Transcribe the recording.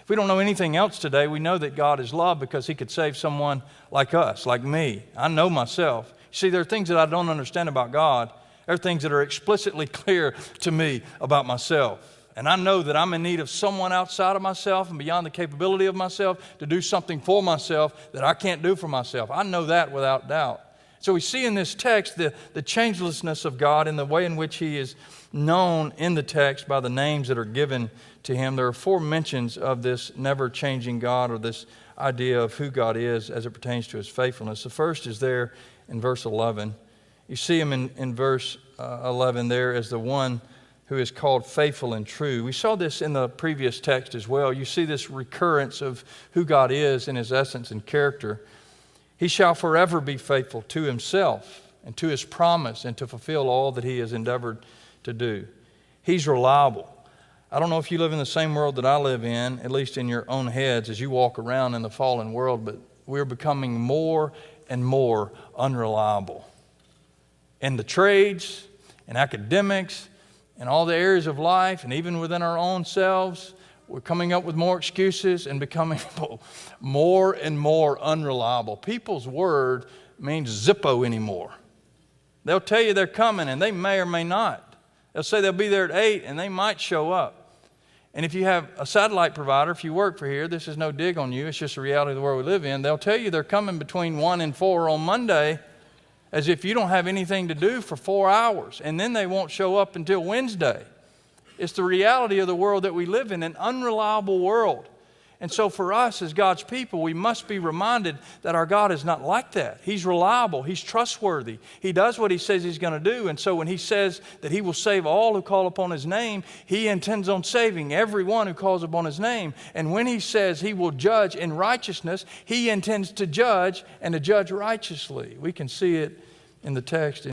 If we don't know anything else today, we know that God is love because He could save someone like us, like me. I know myself. See, there are things that I don't understand about God. There are things that are explicitly clear to me about myself. And I know that I'm in need of someone outside of myself and beyond the capability of myself to do something for myself that I can't do for myself. I know that without doubt. So we see in this text the changelessness of God and the way in which He is known in the text by the names that are given to Him. There are 4 mentions of this never-changing God, or this idea of who God is as it pertains to His faithfulness. The first is there in verse 11. You see Him in verse 11 there as the one who is called faithful and true. We saw this in the previous text as well. You see this recurrence of who God is in His essence and character. He shall forever be faithful to Himself and to His promise and to fulfill all that He has endeavored to do. He's reliable. I don't know if you live in the same world that I live in, at least in your own heads as you walk around in the fallen world, but we're becoming more and more unreliable. In the trades, in academics, in all the areas of life, and even within our own selves, we're coming up with more excuses and becoming more and more unreliable. People's word means zippo anymore. They'll tell you they're coming, and they may or may not. They'll say they'll be there at 8, and they might show up. And if you have a satellite provider, if you work for here, this is no dig on you, it's just the reality of the world we live in. They'll tell you they're coming between 1 and 4 on Monday, as if you don't have anything to do for 4 hours, and then they won't show up until Wednesday. It's the reality of the world that we live in, an unreliable world. And so for us as God's people, we must be reminded that our God is not like that. He's reliable. He's trustworthy. He does what He says He's going to do. And so when He says that He will save all who call upon His name, He intends on saving everyone who calls upon His name. And when He says He will judge in righteousness, He intends to judge and to judge righteously. We can see it in the text